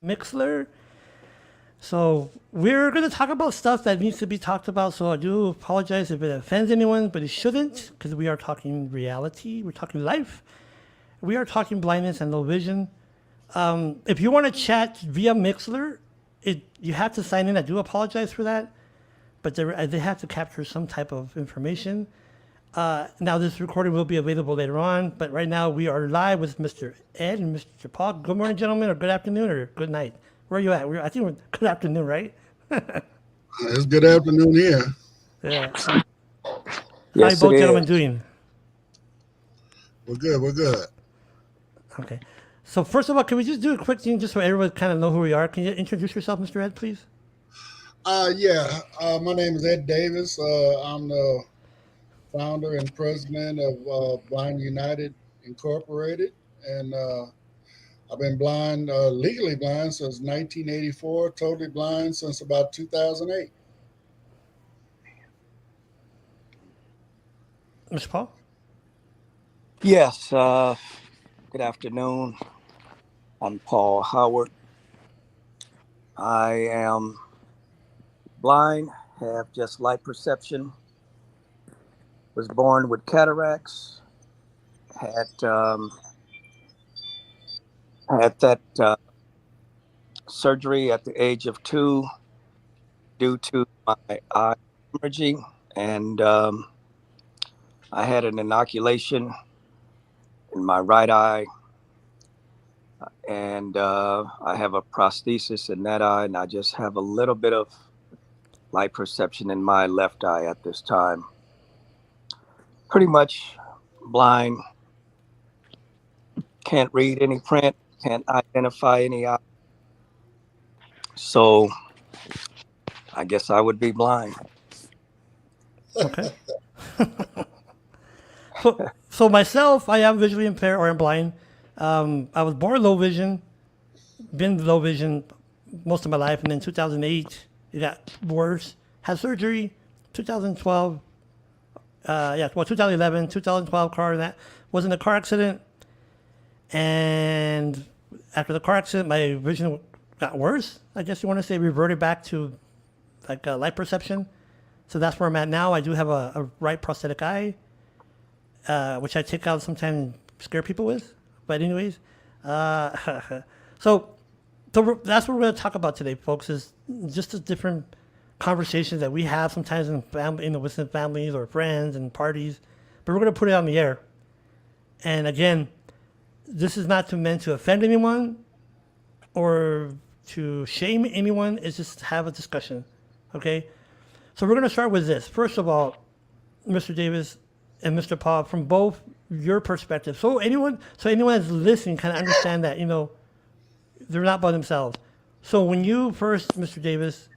mixlr. So we're going to talk about stuff that needs to be talked about. So I do apologize if it offends anyone, but it shouldn't, because we are talking reality. We're talking life. We are talking blindness and low vision. If you want to chat via Mixler, you have to sign in. I do apologize for that, but they have to capture some type of information. Now this recording will be available later on, but right now we are live with Mr. Ed and Mr. Paul. Good morning, gentlemen, or good afternoon, or good night. Where are you at? I think we're good afternoon, right? It's good afternoon here. Yeah. How are you Yes, it both gentlemen is. doing? We're good. We're good. Okay. So first of all, can we just do a quick thing just so everyone kind of know who we are? Can you introduce yourself, Mr. Ed, please? Yeah. My name is Ed Davis. I'm the founder and president of Blind United Incorporated, and I've been blind, legally blind since 1984. Totally blind since about 2008. Mr. Paul? Yes, good afternoon. I'm Paul Howard. I am blind, have just light perception, was born with cataracts, had had that surgery at the age of 2 due to my eye hemorrhaging, and I had an inoculation in my right eye, and I have a prosthesis in that eye, and I just have a little bit of light perception in my left eye at this time. Pretty much blind, can't read any print, can't identify any eye. So I guess I would be blind. Okay. So myself, I am visually impaired or I'm blind. I was born low vision, been low vision most of my life, and then 2008 it got worse. Had surgery, 2012. 2011, 2012 car that was in a car accident, and after the car accident, my vision got worse. I guess you want to say reverted back to like light perception. So that's where I'm at now. I do have a right prosthetic eye, which I take out sometimes and scare people with. But anyways, uh, so that's what we're going to talk about today, folks. Is just the different conversations that we have sometimes in family, within families or friends and parties. But we're going to put it on the air. And again, this is not meant to offend anyone or to shame anyone. It's just to have a discussion. Okay. So we're going to start with this. First of all, Mr. Davis and Mr. Paul, from both your perspective. So anyone that's listening kind of understand that, they're not by themselves. So when you first, Mr. Davis,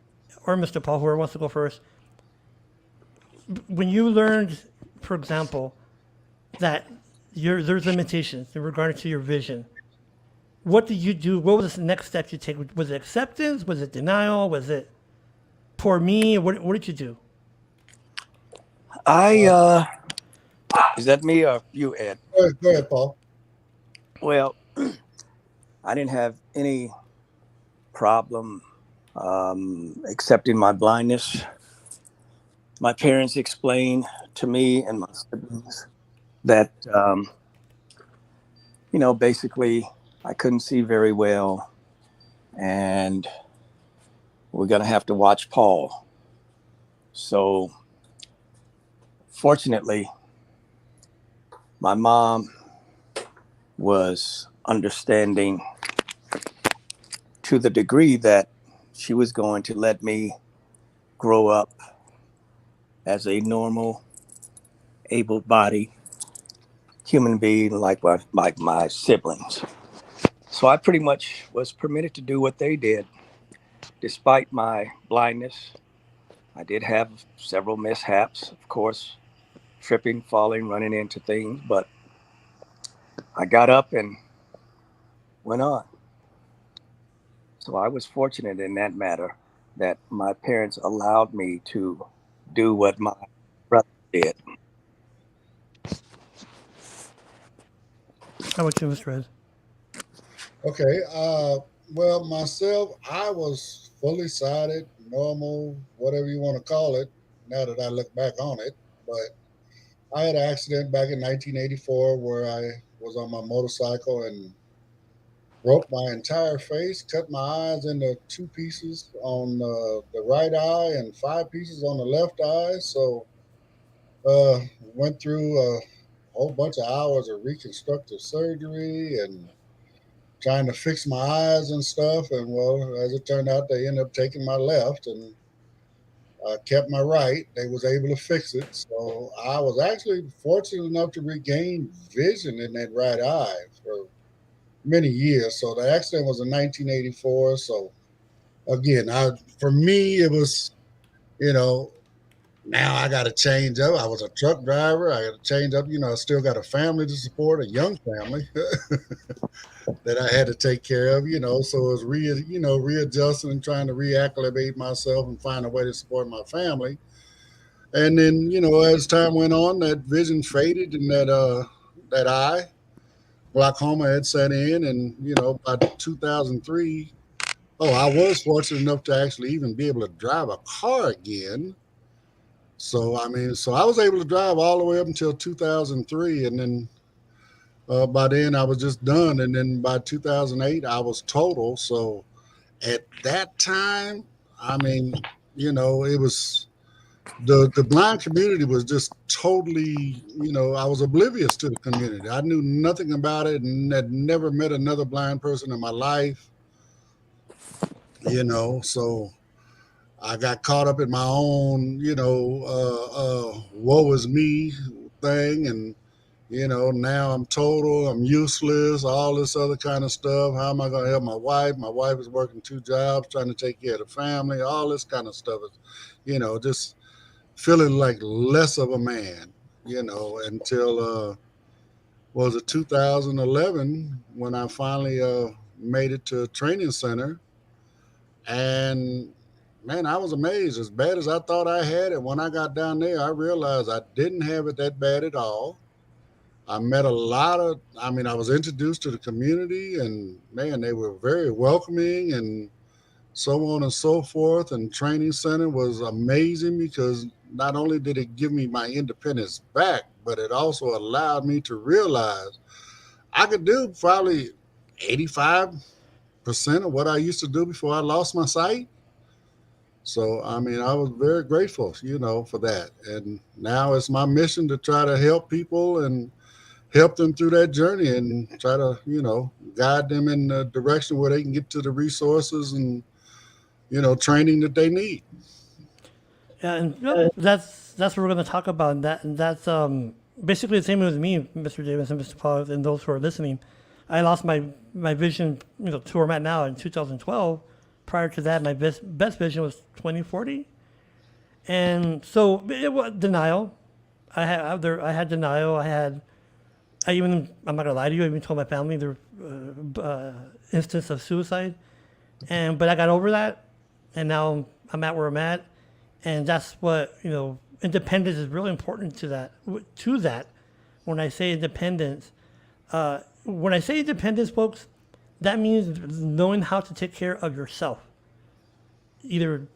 or Mr. Paul, whoever wants to go first, when you learned, for example, that there's limitations in regard to your vision, what did you do? What was the next step you take? Was it acceptance? Was it denial? Was it poor me? What did you do? I is that me or you, Ed? Go ahead, Paul. Well, I didn't have any problem accepting my blindness. My parents explained to me and my siblings that basically I couldn't see very well, and we're gonna have to watch Paul. So fortunately, my mom was understanding to the degree that she was going to let me grow up as a normal, able-bodied human being like my siblings. So I pretty much was permitted to do what they did, despite my blindness. I did have several mishaps, of course, tripping, falling, running into things, but I got up and went on. So I was fortunate in that matter that my parents allowed me to do what my brother did. How about you, Mr. Ed? Okay. Well, myself, I was fully sighted, normal, whatever you want to call it. Now that I look back on it, but I had an accident back in 1984 where I was on my motorcycle and broke my entire face, cut my eyes into two pieces on the right eye and five pieces on the left eye. So went through a whole bunch of hours of reconstructive surgery and trying to fix my eyes and stuff. And well, as it turned out, they ended up taking my left and kept my right. They was able to fix it. So I was actually fortunate enough to regain vision in that right eye for many years. So the accident was in 1984. So again, for me, it was, you know, now I got to change up. I was a truck driver. I got to change up. I still got a family to support, a young family that I had to take care of. So it was readjusting and trying to reacclimate myself and find a way to support my family. And then, as time went on, that vision faded and that eye glaucoma had set in. And, by 2003, oh, I was fortunate enough to actually even be able to drive a car again. So, I mean, so I was able to drive all the way up until 2003. And then by then I was just done. And then by 2008, I was total. So at that time, I mean, it was the blind community was just totally, I was oblivious to the community. I knew nothing about it and had never met another blind person in my life, so I got caught up in my own, woe is me thing. And, now I'm total, I'm useless, all this other kind of stuff. How am I going to help my wife? My wife is working two jobs, trying to take care of the family, all this kind of stuff. Is, just feeling like less of a man, until, was it 2011 when I finally made it to a training center. And man, I was amazed. As bad as I thought I had it, when I got down there, I realized I didn't have it that bad at all. I met a lot of, I mean, I was introduced to the community, and man, they were very welcoming and so on and so forth. And training center was amazing because not only did it give me my independence back, but it also allowed me to realize I could do probably 85% of what I used to do before I lost my sight. So, I mean, I was very grateful, for that. And now it's my mission to try to help people and help them through that journey and try to, guide them in the direction where they can get to the resources and, training that they need. Yeah, and yep, that's what we're going to talk about. And that's basically the same with me, Mr. Davis and Mr. Paul, and those who are listening. I lost my vision, to where I'm at now in 2012. Prior to that, my best vision was 2040, and so it was denial. I had denial. I'm not gonna lie to you. I even told my family there instance of suicide, but I got over that, and now I'm at where I'm at, and that's what independence is really important to that. When I say independence, folks, that means knowing how to take care of yourself, either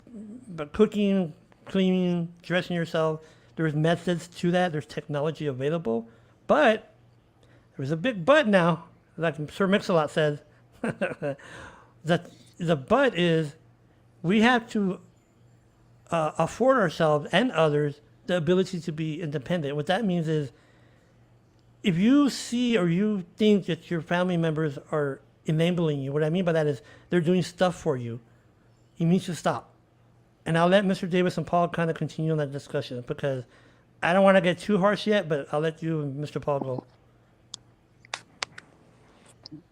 by cooking, cleaning, dressing yourself. There's methods to that. There's technology available, but there's a big but now. Like Sir Mix-a-Lot says, that the but is we have to afford ourselves and others the ability to be independent. What that means is if you see or you think that your family members are enabling you, what I mean by that is they're doing stuff for you, you need to stop. And I'll let Mr. Davis and Paul kind of continue on that discussion because I don't want to get too harsh yet, but I'll let you and Mr. Paul go.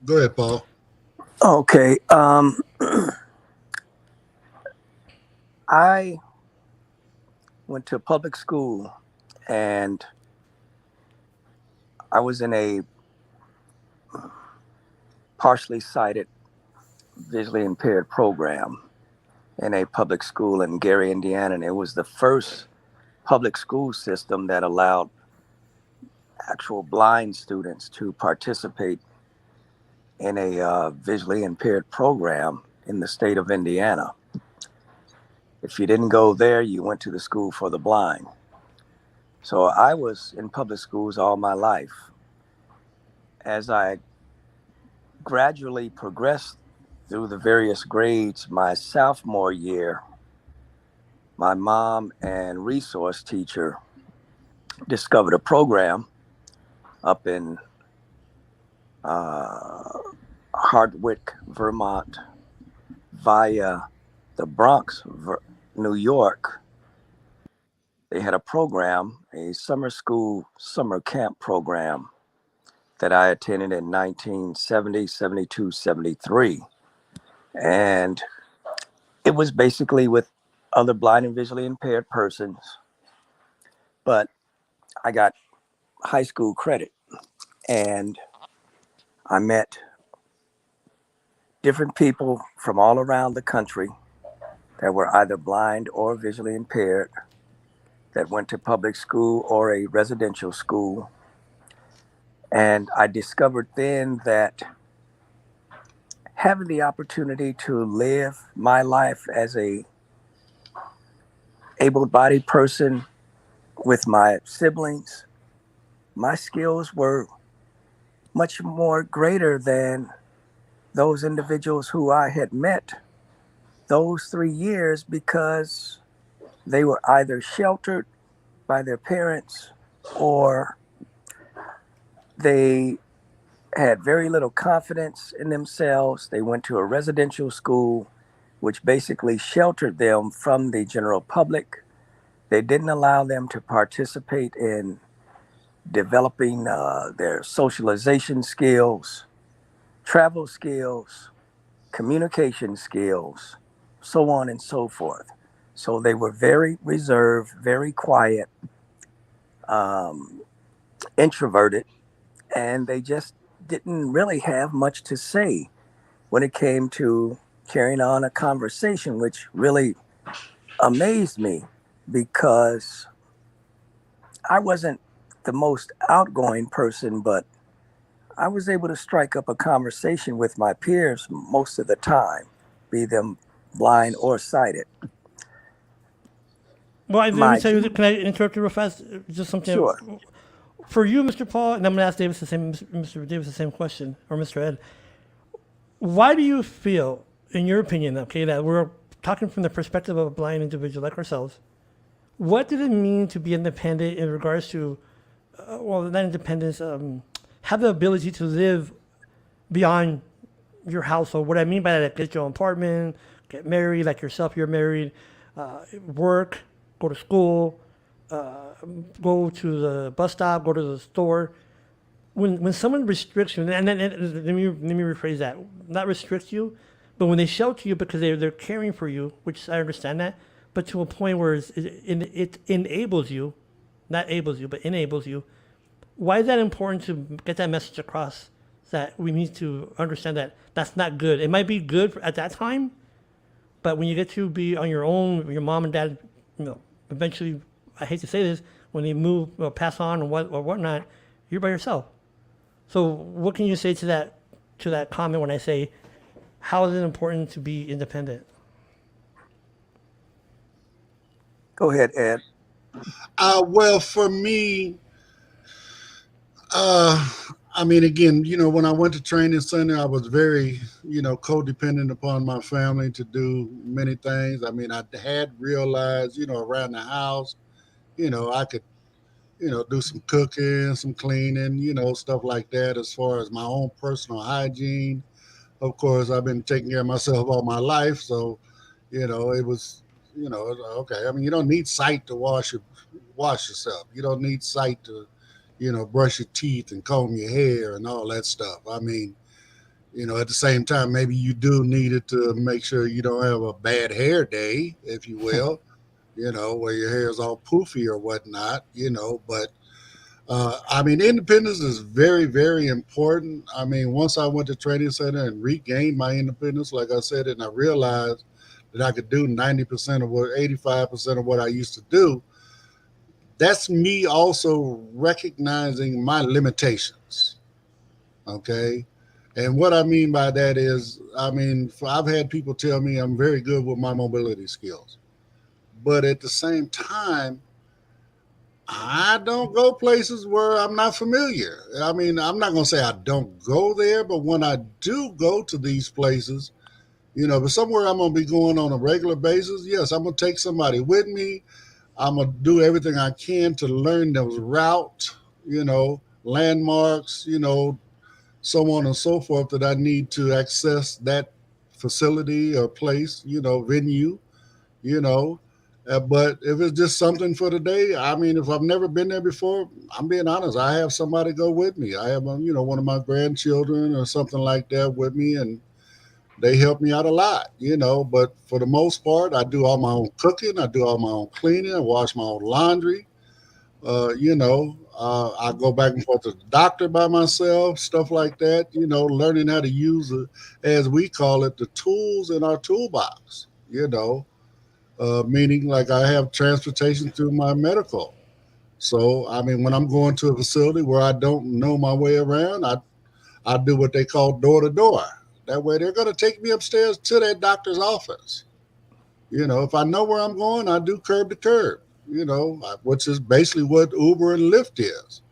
Go ahead, Paul. Okay. I went to public school and I was in a partially sighted, visually impaired program in a public school in Gary, Indiana. And it was the first public school system that allowed actual blind students to participate in a visually impaired program in the state of Indiana. If you didn't go there, you went to the school for the blind. So I was in public schools all my life. As I gradually progressed through the various grades, my sophomore year, my mom and resource teacher discovered a program up in uh, Hardwick, Vermont, via the Bronx, New York. They had a program, a summer school, summer camp program that I attended in 1970, 72, 73. And it was basically with other blind and visually impaired persons, but I got high school credit and I met different people from all around the country that were either blind or visually impaired that went to public school or a residential school. And I discovered then that having the opportunity to live my life as a able-bodied person with my siblings, my skills were much more greater than those individuals who I had met those 3 years because they were either sheltered by their parents or they had very little confidence in themselves. They went to a residential school, which basically sheltered them from the general public. They didn't allow them to participate in developing their socialization skills, travel skills, communication skills, so on and so forth. So they were very reserved, very quiet, um, introverted, and they just didn't really have much to say when it came to carrying on a conversation, which really amazed me because I wasn't the most outgoing person, but I was able to strike up a conversation with my peers most of the time, be them blind or sighted. Well, let me My tell you, can I interrupt you real fast? Just something sure. for you, Mr. Paul, and I'm going to ask Davis the same, Mr. Davis the same question, or Mr. Ed. Why do you feel, in your opinion, okay, that we're talking from the perspective of a blind individual like ourselves? What did it mean to be independent in regards to, well, not independence, have the ability to live beyond your household? What I mean by that, get your own apartment, get married, like yourself, you're married, work, go to school, go to the bus stop, go to the store. When someone restricts you, and let me rephrase that, not restrict you, but when they shelter you because they're caring for you, which I understand that, but to a point where it enables you, not ables you, but enables you. Why is that important to get that message across? That we need to understand that that's not good. It might be good at that time, but when you get to be on your own, your mom and dad, eventually, I hate to say this, when they move, pass on or whatnot, you're by yourself. So what can you say to that comment when I say, how is it important to be independent? Go ahead, Ed. Well, for me, uh, I mean, again, when I went to training center, I was very, codependent upon my family to do many things. I mean, I had realized, around the house, I could, do some cooking, some cleaning, stuff like that. As far as my own personal hygiene, of course, I've been taking care of myself all my life, so it was, okay. I mean, you don't need sight to wash yourself. You don't need sight to, brush your teeth and comb your hair and all that stuff. I mean, at the same time, maybe you do need it to make sure you don't have a bad hair day, if you will, where your hair is all poofy or whatnot, but I mean, independence is very, very important. I mean, once I went to training center and regained my independence, like I said, and I realized that I could do 90% of what, 85% of what I used to do, that's me also recognizing my limitations. Okay. And what I mean by that is, I've had people tell me I'm very good with my mobility skills, but at the same time, I don't go places where I'm not familiar. I mean, I'm not going to say I don't go there, but when I do go to these places, but somewhere I'm going to be going on a regular basis, yes, I'm going to take somebody with me. I'm going to do everything I can to learn those route, landmarks, so on and so forth that I need to access that facility or place, venue, you know. But if it's just something for the day, if I've never been there before, I'm being honest. I have somebody go with me. I have, one of my grandchildren or something like that with me, and they help me out a lot, But for the most part, I do all my own cooking. I do all my own cleaning. I wash my own laundry. I go back and forth to the doctor by myself, stuff like that. Learning how to use, as we call it, the tools in our toolbox. Meaning like I have transportation through my medical. So when I'm going to a facility where I don't know my way around, I do what they call door to door. That way they're going to take me upstairs to that doctor's office. If I know where I'm going, I do curb to curb. Which is basically what Uber and Lyft is.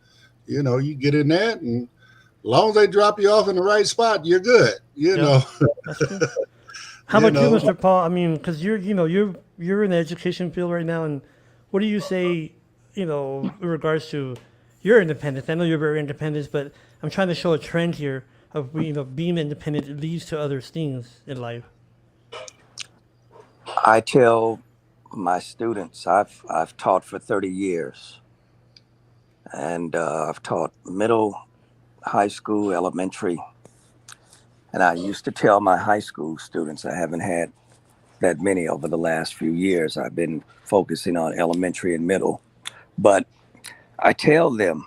You get in that, and as long as they drop you off in the right spot, you're good. Yep, that's true. How you about you, know. Mr. Paul? I mean, because you're in the education field right now, and what do you say, in regards to your independence? I know you're very independent, but I'm trying to show a trend here of being independent leads to other things in life. I tell my students, I've taught for 30 years, and I've taught middle, high school, elementary. And I used to tell my high school students, I haven't had that many over the last few years. I've been focusing on elementary and middle. But I tell them,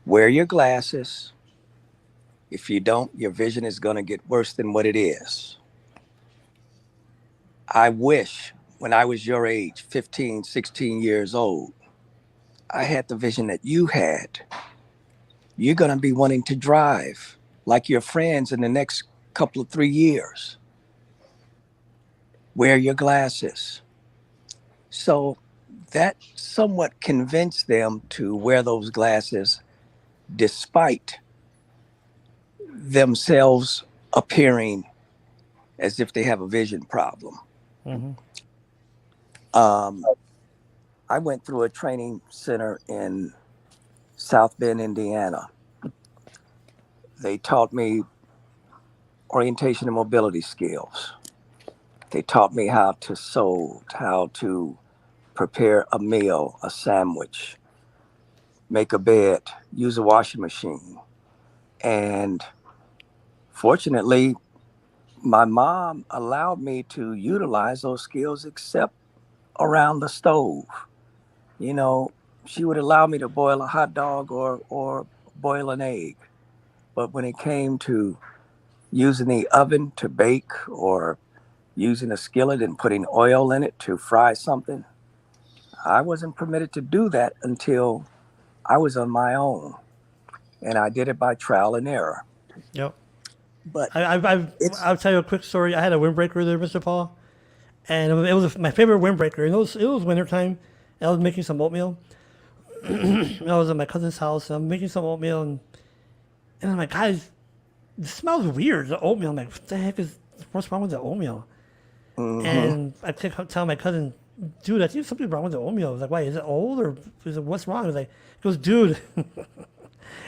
wear your glasses. If you don't, your vision is going to get worse than what it is. I wish when I was your age, 15, 16 years old, I had the vision that you had. You're going to be wanting to drive like your friends in the next couple of 3 years. Wear your glasses. So that somewhat convinced them to wear those glasses despite themselves appearing as if they have a vision problem. Mm-hmm. Um, I went through a training center in South Bend, Indiana. They taught me orientation and mobility skills. They taught me how to sew, how to prepare a meal, a sandwich, make a bed, use a washing machine. And fortunately, my mom allowed me to utilize those skills except around the stove. You know, she would allow me to boil a hot dog or boil an egg. But when it came to using the oven to bake or using a skillet and putting oil in it to fry something, I wasn't permitted to do that until I was on my own. And I did it by trial and error. Yep. But it's I'll tell you a quick story. I had a windbreaker there, Mr. Paul, and it was my favorite windbreaker. And it was wintertime, and I was making some oatmeal. And I was at my cousin's house, and I'm making some oatmeal, and I'm like, guys, it smells weird, the oatmeal. I'm like, what's wrong with the oatmeal? And I tell my cousin, dude, I think something's wrong with the oatmeal. I was like, why, is it old, or is it, what's wrong? He goes, dude,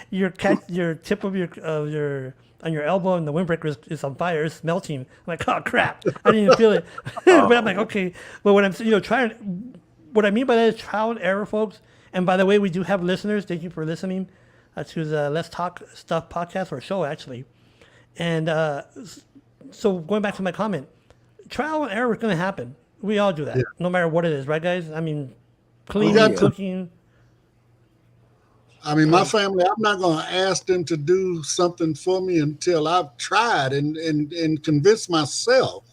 your tip of your on your elbow and the windbreaker is on fire. It's melting. I'm like, oh crap! I didn't even feel it. But I'm like, okay. But when I'm trying, what I mean by that is trial and error, folks. And by the way, we do have listeners. Thank you for listening to the Let's Talk Stuff podcast, or show actually. And so going back to my comment, trial and error is going to happen. We all do that, no matter what it is, right, guys? I mean, cleaning, cooking. My family, I'm not going to ask them to do something for me until I've tried and convinced myself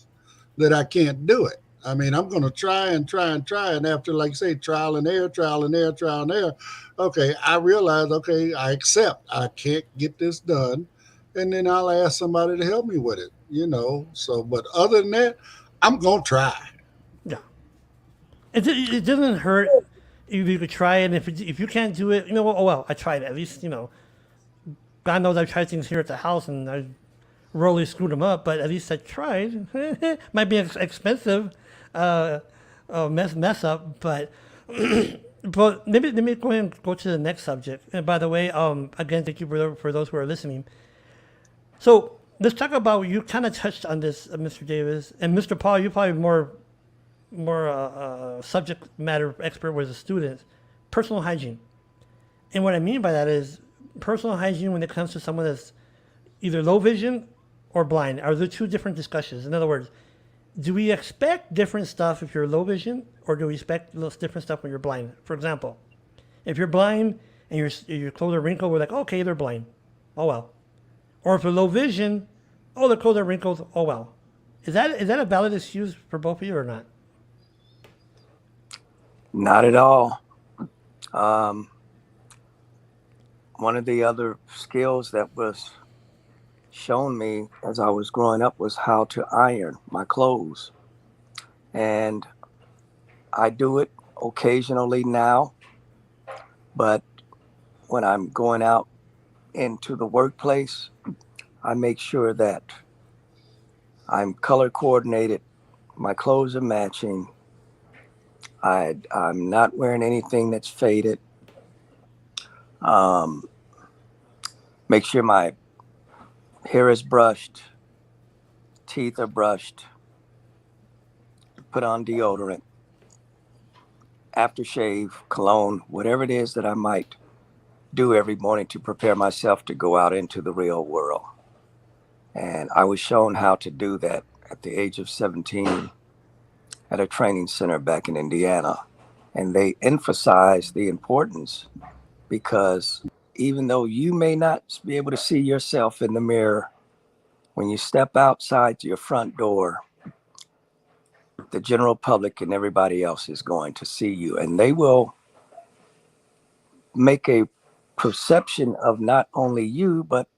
that I can't do it. I'm going to try and try and try. And after, like say, trial and error, trial and error, trial and error, okay, I realize, okay, I accept I can't get this done. and then I'll ask somebody to help me with it. So, but other than that, I'm gonna try. Yeah. It doesn't hurt if you could try it. And if you can't do it, oh well, I tried it. At least God knows I've tried things here at the house and I royally screwed them up. But at least I tried. Might be expensive, uh, mess up, but but maybe let me go ahead and go to the next subject. And by the way, again, thank you for those who are listening. So let's talk about, you kind of touched on this, Mr. Davis and Mr. Paul. You probably more subject matter expert with the students. Personal hygiene, and what I mean by that is personal hygiene when it comes to someone that's either low vision or blind. Are there two different discussions? In other words, do we expect different stuff if you're low vision, or do we expect different stuff when you're blind? For example, if you're blind and your clothes are wrinkled, we're like, okay, they're blind. Oh well. Or if they're low vision, oh, their clothes are wrinkled. Oh well. Is that a valid excuse for both of you or not? Not at all. Um, One of the other skills that was shown me as I was growing up was how to iron my clothes. And I do it occasionally now, but when I'm going out into the workplace, I make sure that I'm color coordinated, my clothes are matching. I'm not wearing anything that's faded. Um, Make sure my hair is brushed, teeth are brushed, put on deodorant, aftershave, cologne, whatever it is that I might do every morning to prepare myself to go out into the real world. And I was shown how to do that at the age of 17 at a training center back in Indiana. And they emphasized the importance because even though you may not be able to see yourself in the mirror, when you step outside to your front door, the general public and everybody else is going to see you, and they will make a perception of not only you, but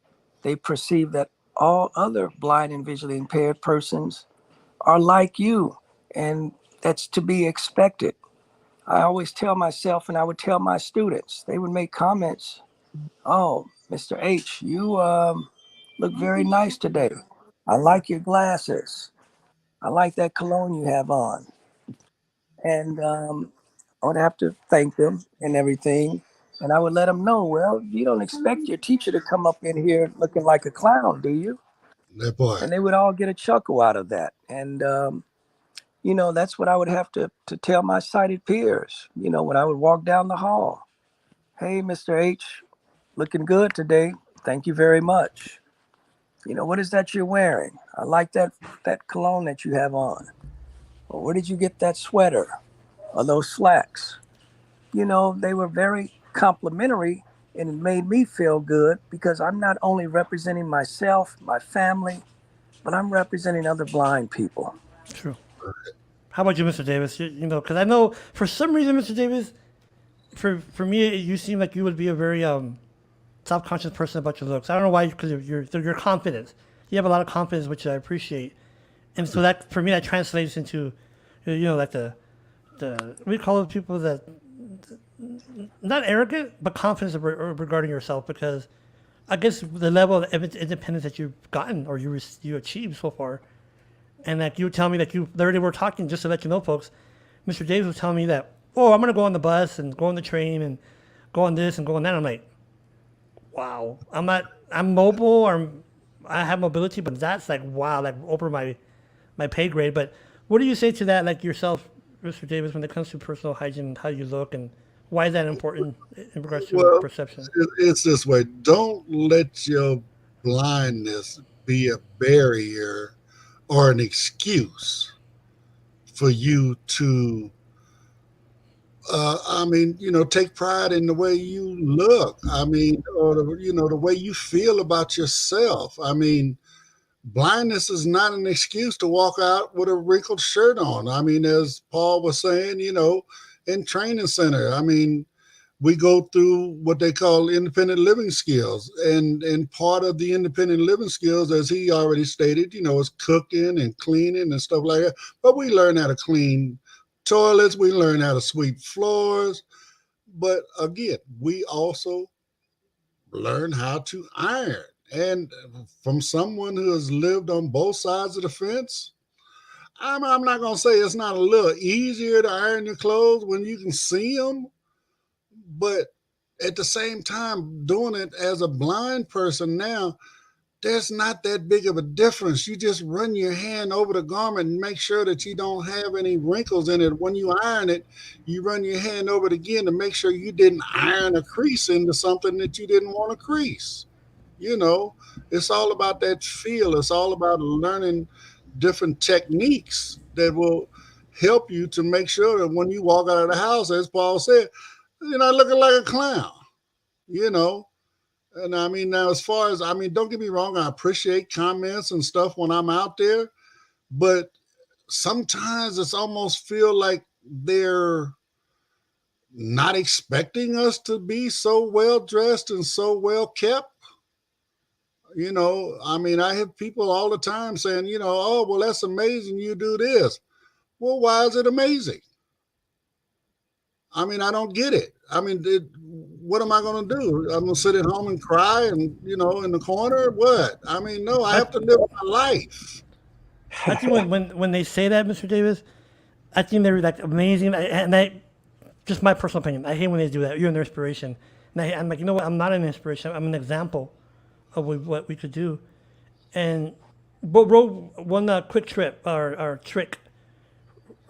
they perceive that all other blind and visually impaired persons are like you, and that's to be expected. I always tell myself, and I would tell my students, they would make comments, oh, Mr. H, you look very nice today. I like your glasses. I like that cologne you have on. And I would have to thank them and everything. And I would let them know, well, you don't expect your teacher to come up in here looking like a clown, do you? That part. And they would all get a chuckle out of that. And, that's what I would have to tell my sighted peers, when I would walk down the hall. Hey, Mr. H, looking good today. Thank you very much. What is that you're wearing? I like that cologne that you have on. Or where did you get that sweater or those slacks? They were very complimentary, and it made me feel good because I'm not only representing myself, my family, but I'm representing other blind people. True. How about you, Mr. Davis? Because I know for some reason, Mr. Davis, for me, you seem like you would be a very self-conscious person about your looks. I don't know why, because of your confidence. You have a lot of confidence, which I appreciate, and so that for me that translates into, like the we call it people that not arrogant but confident regarding yourself, because I guess the level of independence that you've gotten or you achieved so far, and like you tell me that you already were talking, just to let you know, folks. Mr. Davis was telling me that, oh, I'm gonna go on the bus and go on the train and go on this and go on that. I'm like, wow, I'm mobile, or I have mobility, but that's like, wow, like over my pay grade. But what do you say to that, like yourself, Mr. Davis, when it comes to personal hygiene and how you look, and why is that important in regards to Well, perception? it's this way. Don't let your blindness be a barrier or an excuse for you to take pride in the way you look. I mean, or the way you feel about yourself. I mean, blindness is not an excuse to walk out with a wrinkled shirt on. I mean, as Paul was saying, in training center. I mean, we go through what they call independent living skills. And part of the independent living skills, as he already stated, is cooking and cleaning and stuff like that. But we learn how to clean toilets, we learn how to sweep floors. But again, we also learn how to iron. And from someone who has lived on both sides of the fence, I'm not going to say it's not a little easier to iron your clothes when you can see them, but at the same time, doing it as a blind person now, there's not that big of a difference. You just run your hand over the garment and make sure that you don't have any wrinkles in it. When you iron it, you run your hand over it again to make sure you didn't iron a crease into something that you didn't want to crease. It's all about that feel. It's all about learning different techniques that will help you to make sure that when you walk out of the house, as Paul said, you're not looking like a clown, And I mean, now as far as, don't get me wrong, I appreciate comments and stuff when I'm out there, but sometimes it's almost feel like they're not expecting us to be so well dressed and so well kept. I have people all the time saying, oh, well, that's amazing you do this. Well, why is it amazing? I don't get it. What am I going to do? I'm going to sit at home and cry and, in the corner? What? No, I have to live my life. I think when they say that, Mr. Davis, I think they're like amazing. Just my personal opinion, I hate when they do that. You're an inspiration. And I'm like, you know what? I'm not an inspiration. I'm an example of what we could do. And one quick trip or trick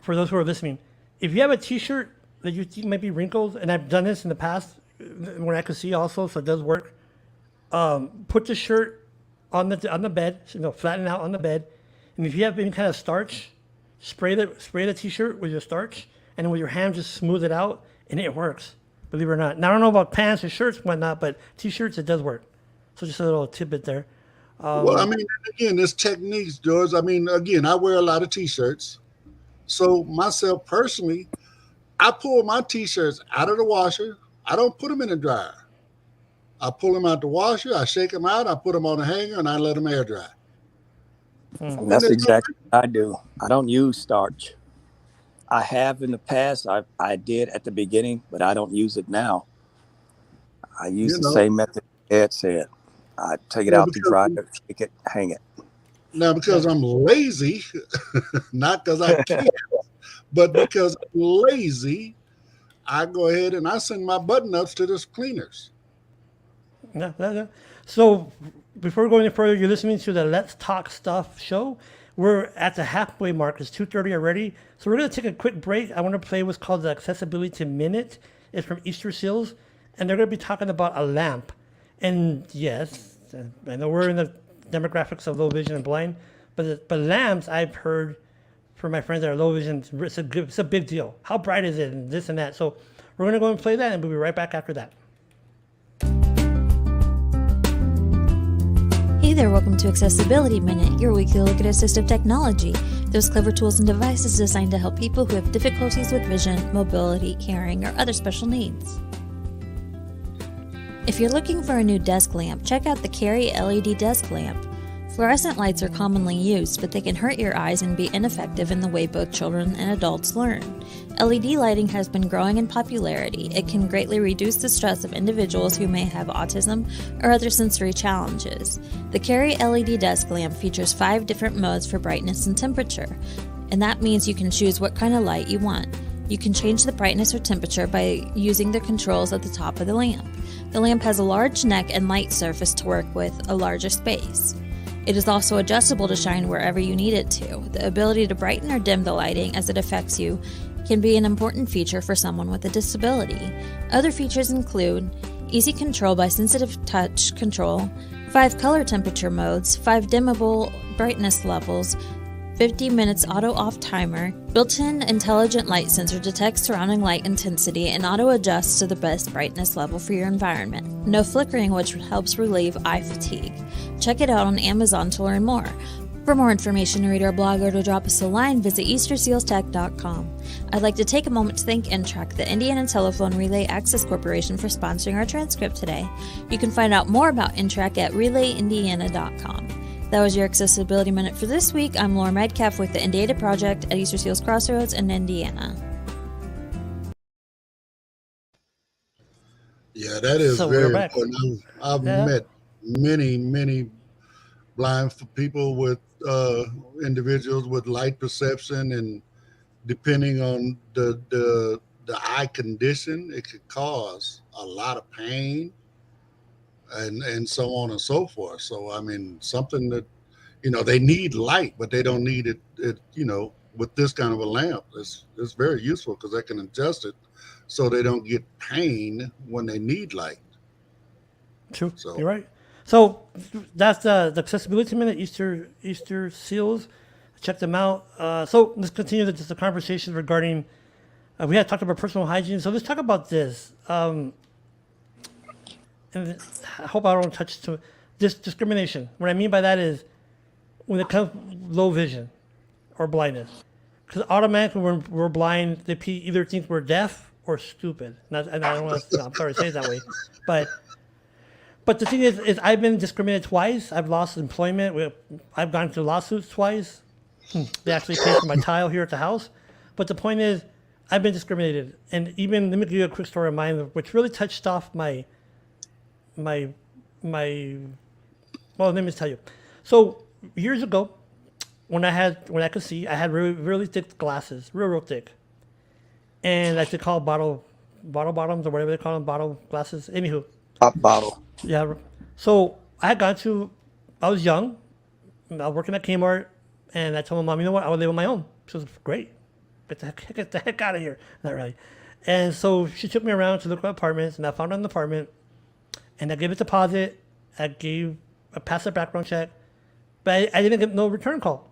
for those who are listening. If you have a T-shirt that you think might be wrinkled, and I've done this in the past when I could see also, so it does work. Put the shirt on the bed, flatten out on the bed, and if you have any kind of starch, spray the T-shirt with your starch, and with your hand just smooth it out, and it works. Believe it or not. Now I don't know about pants or shirts and whatnot, but T-shirts it does work. So just a little tidbit there. Well, again, there's techniques, George. Again, I wear a lot of T-shirts. So myself personally, I pull my T-shirts out of the washer. I don't put them in the dryer. I pull them out the washer. I shake them out. I put them on a hanger, and I let them air dry. That's exactly what I do. I don't use starch. I have in the past. I did at the beginning, but I don't use it now. I use the same method Ed said. I take it out to dry it, shake it, hang it. Now, because I'm lazy, not because I can't, but because I'm lazy, I go ahead and I send my button-ups to the cleaners. Yeah. So before we go any further, you're listening to the Let's Talk Stuff show. We're at the halfway mark. It's 2:30 already. So we're going to take a quick break. I want to play what's called the Accessibility Minute. It's from Easter Seals. And they're going to be talking about a lamp. And yes, I know we're in the demographics of low vision and blind, but lamps, I've heard from my friends that are low vision, it's a big deal. How bright is it and this and that? So we're going to go and play that, and we'll be right back after that. Hey there, welcome to Accessibility Minute, your weekly look at assistive technology. Those clever tools and devices designed to help people who have difficulties with vision, mobility, hearing, or other special needs. If you're looking for a new desk lamp, check out the Carry LED desk lamp. Fluorescent lights are commonly used, but they can hurt your eyes and be ineffective in the way both children and adults learn. LED lighting has been growing in popularity. It can greatly reduce the stress of individuals who may have autism or other sensory challenges. The Carry LED desk lamp features 5 different modes for brightness and temperature, and that means you can choose what kind of light you want. You can change the brightness or temperature by using the controls at the top of the lamp. The lamp has a large neck and light surface to work with a larger space. It is also adjustable to shine wherever you need it to. The ability to brighten or dim the lighting as it affects you can be an important feature for someone with a disability. Other features include easy control by sensitive touch control, 5 color temperature modes, 5 dimmable brightness levels, 50 minutes auto-off timer, built-in intelligent light sensor detects surrounding light intensity and auto-adjusts to the best brightness level for your environment. No flickering, which helps relieve eye fatigue. Check it out on Amazon to learn more. For more information, to read our blog, or to drop us a line, visit eastersealstech.com. I'd like to take a moment to thank NTRAC, the Indiana Telephone Relay Access Corporation, for sponsoring our transcript today. You can find out more about NTRAC at relayindiana.com. That was your Accessibility Minute for this week. I'm Laura Medcalf with the Indiana Project at Easter Seals Crossroads in Indiana. Yeah, that is So we're very back. important. I've Yeah. met many blind people with individuals with light perception, and depending on the eye condition, it could cause a lot of pain and so on and so forth. So I mean, something that they need light, but they don't need it with this kind of a lamp. It's very useful because they can adjust it so they don't get pain when they need light. True. So You're right. So that's the accessibility minute. Easter Seals. Check them out. So let's continue the conversation regarding. We had talked about personal hygiene. So let's talk about this. And I hope I don't touch to this discrimination. What I mean by that is when it comes to low vision or blindness, because automatically when we're blind, they either think we're deaf or stupid. And I don't want to. I'm sorry to say it that way, but the thing is I've been discriminated twice. I've lost employment. I've gone through lawsuits twice. They actually paid for my tile here at the house. But the point is, I've been discriminated. And even, let me give you a quick story of mine, which really touched off my well, let me tell you. So years ago, when I could see, I had really thick glasses, real thick. And like they call bottle bottoms or whatever they call them, bottle glasses. Anywho. Pop bottle. Yeah. So I was young. I was working at Kmart, and I told my mom, you know what, I would live on my own. She was great. Get the heck out of here. Not really. And so she took me around to look at apartments, and I found an apartment, and I gave a deposit. I passed a background check, but I didn't get no return call.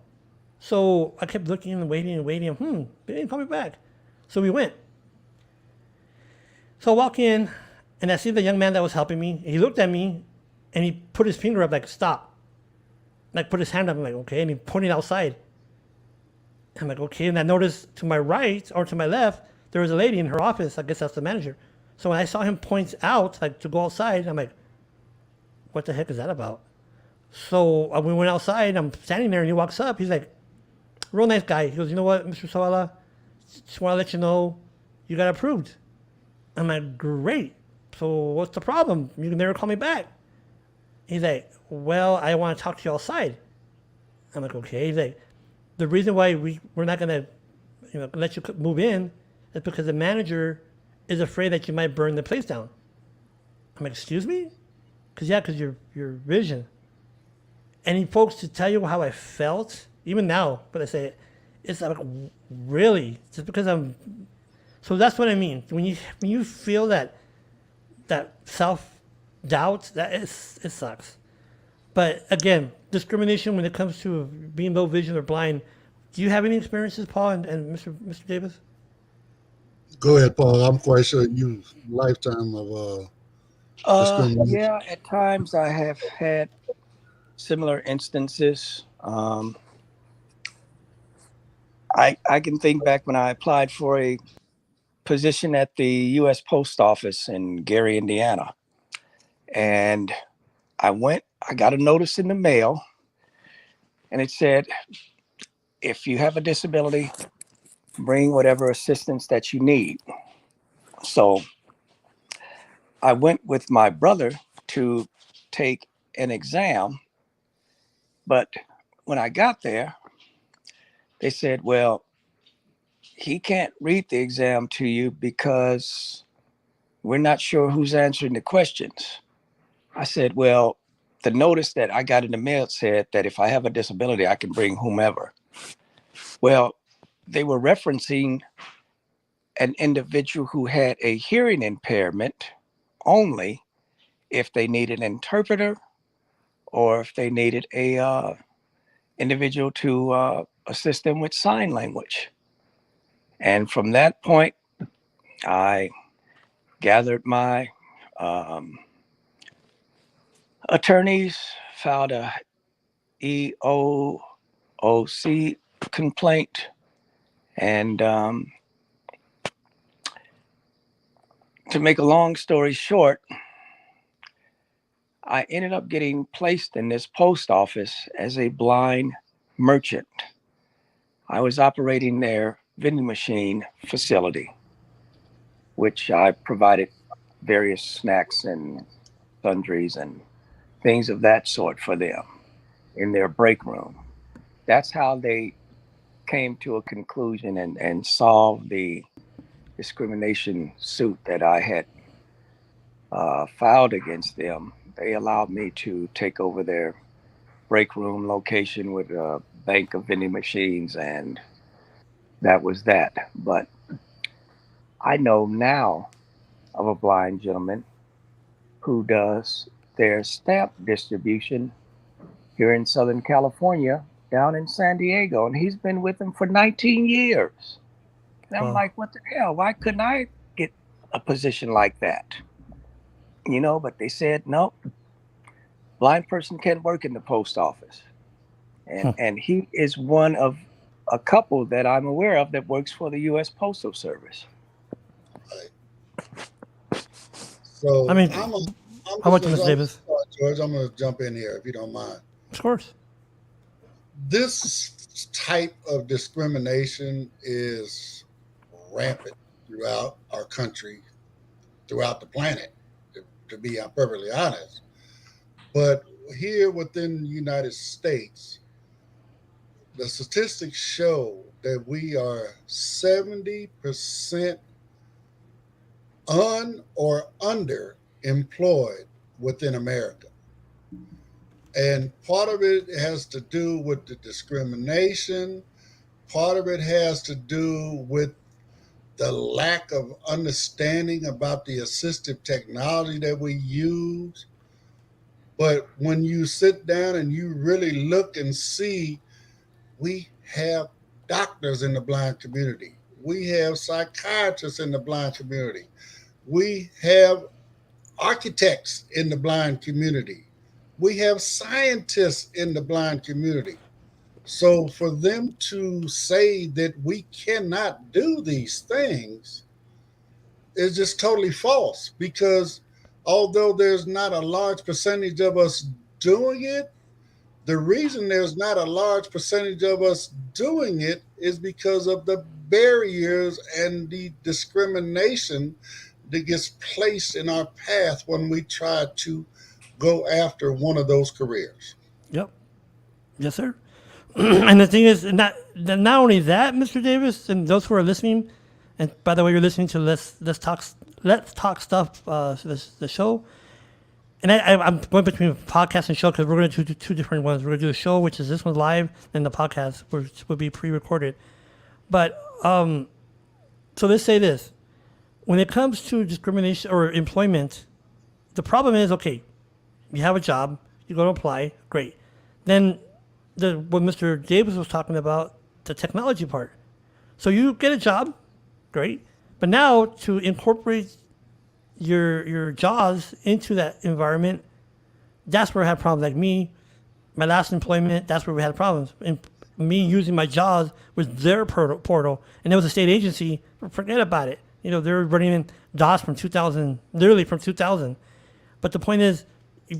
So I kept looking and waiting and waiting. They didn't call me back. So we went. So I walk in, and I see the young man that was helping me. He looked at me, and he put his finger up like, stop. Like, put his hand up. I'm like, okay. And he pointed outside. I'm like, okay. And I noticed to my right or to my left, there was a lady in her office. I guess that's the manager. So when I saw him point out, like, to go outside, I'm like, what the heck is that about? So we went outside. I'm standing there, and he walks up. He's like, real nice guy. He goes, you know what, Mr. Sawala, just want to let you know you got approved. I'm like, great. So what's the problem? You can never call me back. He's like, well, I want to talk to you outside. I'm like, okay. He's like, the reason why we're not going to let you move in is because the manager is afraid that you might burn the place down. I'm like, excuse me? Because your vision. And folks, to tell you how I felt, even now, but I say it's like, really? Just because so that's what I mean. When you feel that self-doubt, it sucks. But again, discrimination when it comes to being low vision or blind, do you have any experiences, Paul and Mr. Davis? go ahead, Paul. I'm quite sure you lifetime of discrimination. Yeah, at times I have had similar instances. I can think back when I applied for a position at the U.S. Post Office in Gary, Indiana. And I got a notice in the mail, and it said, if you have a disability, bring whatever assistance that you need. So I went with my brother to take an exam, but when I got there, they said, well, he can't read the exam to you because we're not sure who's answering the questions. I said, well, the notice that I got in the mail said that if I have a disability, I can bring whomever. Well, they were referencing an individual who had a hearing impairment only if they needed an interpreter or if they needed a individual to assist them with sign language. And from that point, I gathered my attorneys, filed a EOW OC complaint. And to make a long story short, I ended up getting placed in this post office as a blind merchant. I was operating their vending machine facility, which I provided various snacks and sundries and things of that sort for them in their break room. That's how they came to a conclusion and solved the discrimination suit that I had filed against them. They allowed me to take over their break room location with a bank of vending machines, and that was that. But I know now of a blind gentleman who does their stamp distribution here in Southern California, down in San Diego, and he's been with them for 19 years. And I'm Wow. like, what the hell? Why couldn't I get a position like that? You know, but they said, no, blind person can't work in the post office. And he is one of a couple that I'm aware of that works for the U.S. Postal Service. So I mean, I'm how about you, just Mr. Davis? George, I'm going to jump in here if you don't mind. Of course. This type of discrimination is rampant throughout our country, throughout the planet, to be perfectly honest. But here within the United States, the statistics show that we are 70% or underemployed within America. And part of it has to do with the discrimination. Part of it has to do with the lack of understanding about the assistive technology that we use. But when you sit down and you really look and see, we have doctors in the blind community. We have psychiatrists in the blind community. We have architects in the blind community. We have scientists in the blind community. So for them to say that we cannot do these things is just totally false, because although there's not a large percentage of us doing it, the reason there's not a large percentage of us doing it is because of the barriers and the discrimination that gets placed in our path when we try to go after one of those careers. Yep. Yes, sir. And the thing is, not only that, Mr. Davis, and those who are listening, and by the way, you're listening to Let's Talk Stuff, the show. And I'm going between podcast and show because we're going to do two different ones. We're going to do a show, which is this one's live, and the podcast, which will be pre-recorded. But so let's say this: when it comes to discrimination or employment, the problem is, okay, you have a job, you go to apply, great. Then what Mr. Davis was talking about, the technology part. So you get a job, great. But now to incorporate your JAWS into that environment, that's where I had problems. Like me, my last employment, that's where we had problems. And me using my JAWS with their portal, and it was a state agency, forget about it. You know, they're running in DOS from 2000, literally from 2000. But the point is,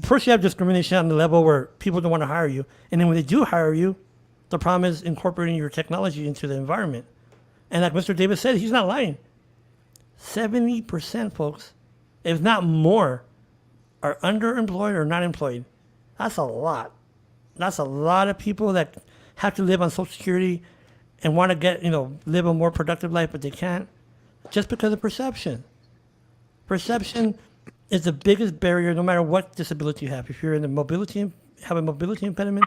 first you have discrimination on the level where people don't want to hire you. And then when they do hire you, the problem is incorporating your technology into the environment. And like Mr. Davis said, he's not lying. 70%, folks, if not more, are underemployed or not employed. That's a lot. That's a lot of people that have to live on Social Security and want to get, live a more productive life, but they can't just because of perception. Perception is the biggest barrier no matter what disability you have. If you're in have a mobility impediment,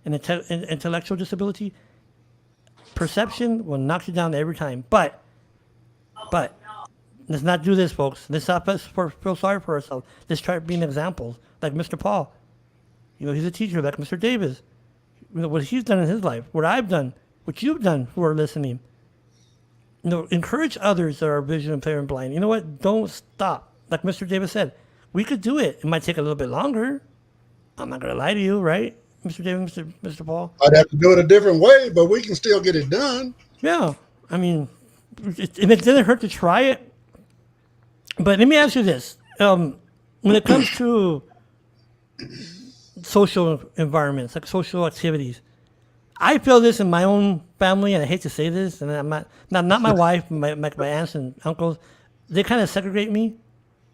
an intellectual disability, perception will knock you down every time. But let's not do this, folks. Let's not feel sorry for ourselves. Let's try being examples, like Mr. Paul. He's a teacher, like Mr. Davis. What he's done in his life, what I've done, what you've done who are listening. Encourage others that are visually impaired and blind. You know what? Don't stop. Like Mr. Davis said, we could do it. It might take a little bit longer. I'm not going to lie to you, right? Mr. Davis, Mr. Paul. I'd have to do it a different way, but we can still get it done. Yeah, I mean, and it didn't hurt to try it. But let me ask you this: when it comes to social environments, like social activities, I feel this in my own family, and I hate to say this, and I'm not my wife, my aunts and uncles. They kind of segregate me.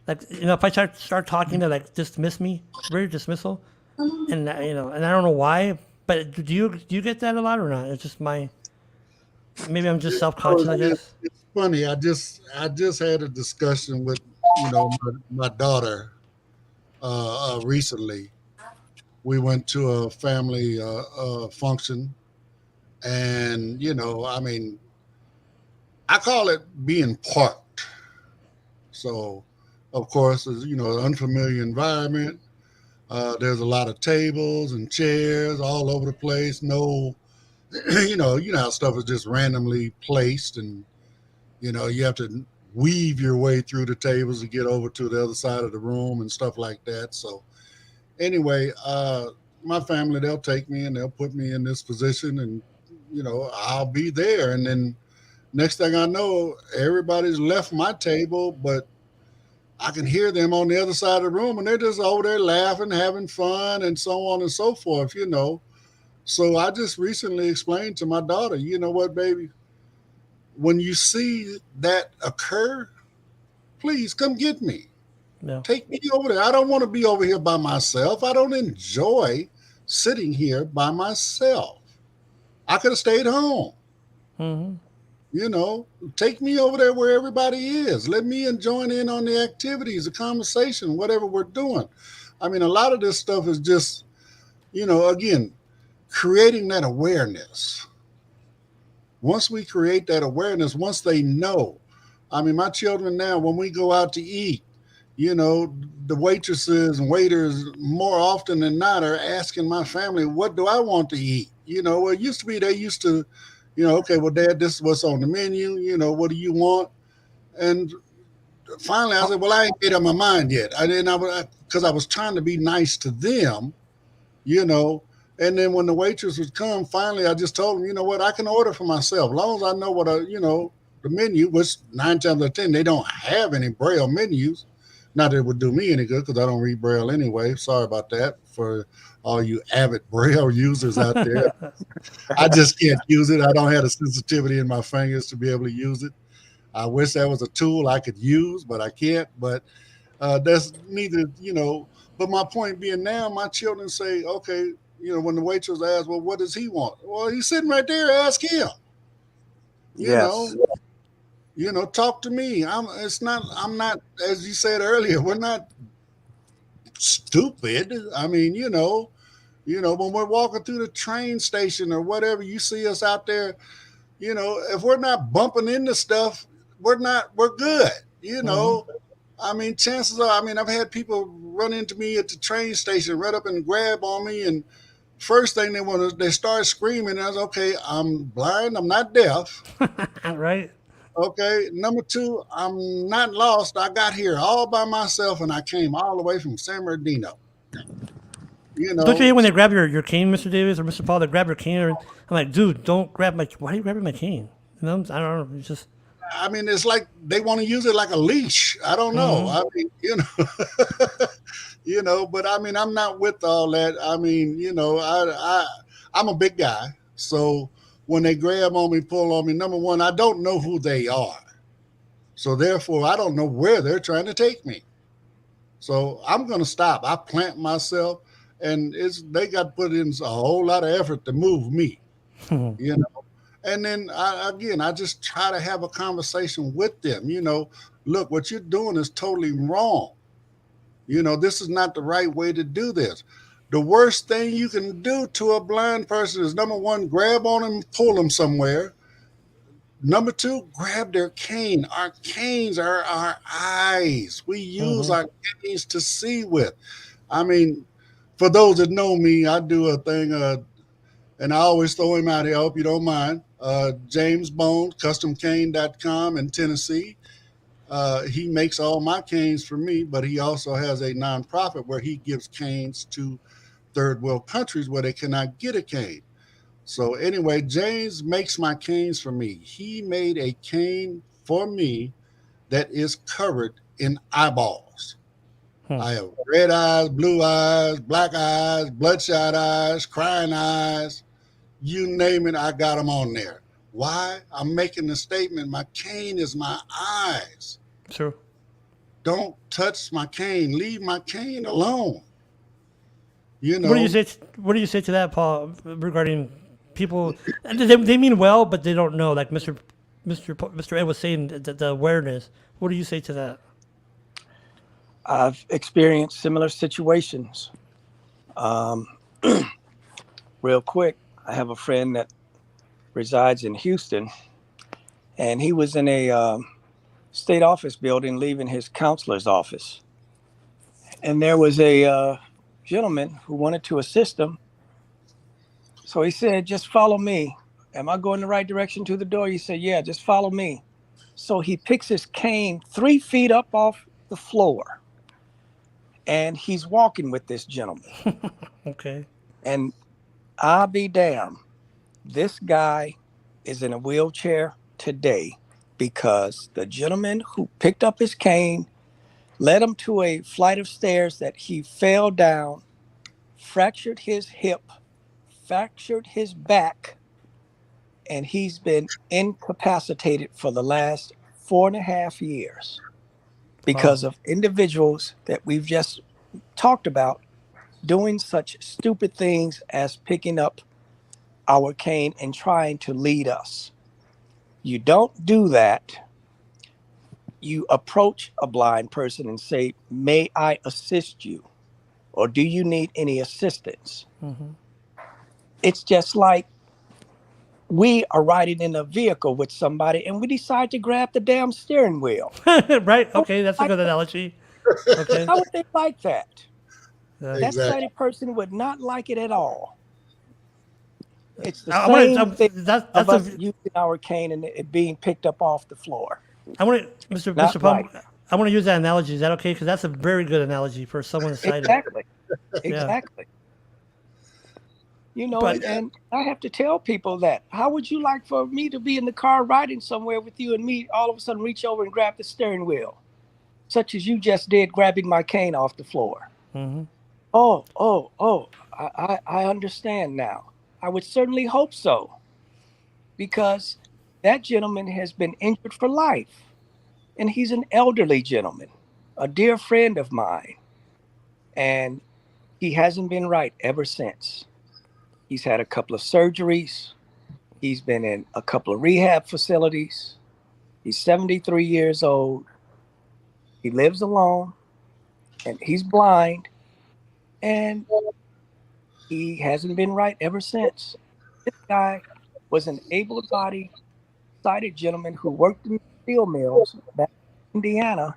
Like, if I start talking, they like dismiss me, very dismissal, and and I don't know why. But do you get that a lot or not? It's just maybe I'm just self conscious, I guess. It's funny. I just had a discussion with my daughter recently. We went to a family function, and I mean, I call it being parked. So, of course, it's an unfamiliar environment. There's a lot of tables and chairs all over the place. No, you know how stuff is just randomly placed, and you have to weave your way through the tables to get over to the other side of the room and stuff like that. So anyway, my family, they'll take me and they'll put me in this position, and I'll be there. And then next thing I know, everybody's left my table, but I can hear them on the other side of the room, and they're just over there laughing, having fun, and so on and so forth. So I just recently explained to my daughter, you know what, baby, when you see that occur, please come get me. Yeah. Take me over there. I don't want to be over here by myself. I don't enjoy sitting here by myself. I could have stayed home. Hmm. Take me over there where everybody is. Let me join in on the activities, the conversation, whatever we're doing. I mean, a lot of this stuff is just, again, creating that awareness. Once we create that awareness, once they know, I mean, my children now, when we go out to eat, the waitresses and waiters more often than not are asking my family, what do I want to eat? Well, it used to be they used to, okay, well, Dad, this is what's on the menu. What do you want? And finally, I said, well, I ain't made up my mind yet. Because I was trying to be nice to them, you know. And then when the waitress would come, finally, I just told them, you know what, I can order for myself. As long as I know what, the menu, which 9 times out of 10, they don't have any Braille menus. Not that it would do me any good because I don't read Braille anyway. Sorry about that for all you avid Braille users out there. I just can't use it. I don't have the sensitivity in my fingers to be able to use it. I wish that was a tool I could use, but I can't. But that's neither, But my point being now, my children say, okay, when the waitress asks, well, what does he want? Well, he's sitting right there. Ask him. Yes. Talk to me. I'm not, as you said earlier, we're not stupid. I mean, when we're walking through the train station or whatever, you see us out there, if we're not bumping into stuff, we're good. Mm-hmm. I mean, chances are, I've had people run into me at the train station, run up and grab on me, and first thing they start screaming. And I was, okay, I'm blind, I'm not deaf. Right. Okay, number 2, I'm not lost. I got here all by myself, and I came all the way from San Bernardino. Don't you hate when they grab your cane, Mr. Davis or Mr. Paul? They grab your cane, I'm like, dude, don't grab my. Why are you grabbing my cane? I don't know. It's just. It's like they want to use it like a leash. I don't know. Mm-hmm. But I'm not with all that. I'm a big guy. So when they grab on me, pull on me, number one, I don't know who they are. So therefore, I don't know where they're trying to take me. So I'm going to stop. I plant myself, and they got to put in a whole lot of effort to move me, And then I just try to have a conversation with them. Look, what you're doing is totally wrong. This is not the right way to do this. The worst thing you can do to a blind person is, number one, grab on them, pull them somewhere. Number 2, grab their cane. Our canes are our eyes. We use Mm-hmm. our canes to see with. For those that know me, I do a thing, and I always throw him out here. I hope you don't mind. James Bone, customcane.com in Tennessee. He makes all my canes for me, but he also has a nonprofit where he gives canes to third world countries where they cannot get a cane. So anyway, James makes my canes for me. He made a cane for me that is covered in eyeballs. Hmm. I have red eyes, blue eyes, black eyes, bloodshot eyes, crying eyes. You name it, I got them on there. Why? I'm making the statement my cane is my eyes. True. Don't touch my cane. Leave my cane alone. You What do you know, say? What do you say to that, Paul, regarding people? And they mean well, but they don't know. Like Mr. Ed was saying, the awareness. What do you say to that? I've experienced similar situations. Um, real quick, I have a friend that resides in Houston, and he was in a state office building leaving his counselor's office. And there was a gentleman who wanted to assist him. So he said, just follow me. Am I going the right direction to the door? He said, yeah, just follow me. So he picks his cane 3 feet up off the floor, and he's walking with this gentleman. Okay. And I'll be damned, this guy is in a wheelchair today because the gentleman who picked up his cane led him to a flight of stairs that he fell down, fractured his hip, fractured his back, and he's been incapacitated for the last 4.5 years because of individuals that we've just talked about doing such stupid things as picking up our cane and trying to lead us. You don't do that. You approach a blind person and say, may I assist you? Or do you need any assistance? Mm-hmm. It's just like we are riding in a vehicle with somebody and we decide to grab the damn steering wheel. Right. Okay, that's a good analogy. Okay. How would they like that? Yeah. That exactly. sighted person would not like it at all. It's the I same want thing to. That's of us a. using our cane and it being picked up off the floor. I want to, Not Mr. Paul. right. I want to use that analogy. Is that okay? Because that's a very good analogy for someone sighted. Exactly. Yeah. Exactly. You know, But- and I have to tell people that. How would you like for me to be in the car riding somewhere with you and me all of a sudden reach over and grab the steering wheel, such as you just did grabbing my cane off the floor? Mm-hmm. Oh, I understand now. I would certainly hope so, because that gentleman has been injured for life, and he's an elderly gentleman, a dear friend of mine, and he hasn't been right ever since. He's had a couple of surgeries. He's been in a couple of rehab facilities. He's 73 years old. He lives alone, and he's blind, and he hasn't been right ever since. This guy was an able-bodied, sighted gentleman who worked in steel mills back in Indiana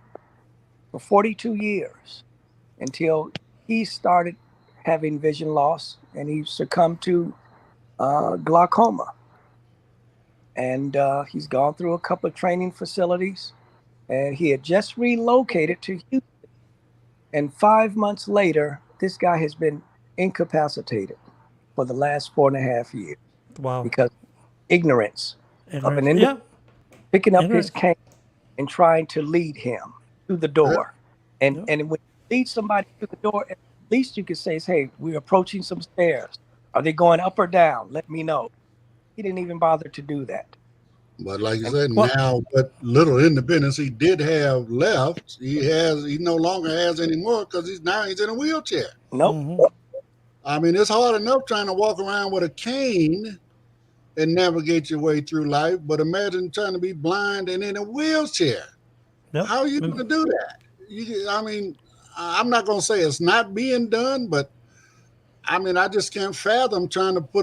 for 42 years until he started having vision loss and he succumbed to glaucoma. And he's gone through a couple of training facilities, and he had just relocated to Houston. And 5 months later, this guy has been incapacitated for the last 4.5 years Wow. because ignorance of an Ignorance. individual picking up Ignorance. his cane and trying to lead him to the door. And Yeah. and when you lead somebody to the door, at least you could say, hey, we're approaching some stairs. Are they going up or down? Let me know. He didn't even bother to do that. But like you said, Well- now what little independence he did have left, he no longer has anymore because he's in a wheelchair. Nope. Mm-hmm. I mean, it's hard enough trying to walk around with a cane and navigate your way through life, but imagine trying to be blind and in a wheelchair. Yep. How are you going to do that? I mean, I'm not going to say it's not being done, but I mean, I just can't fathom trying to what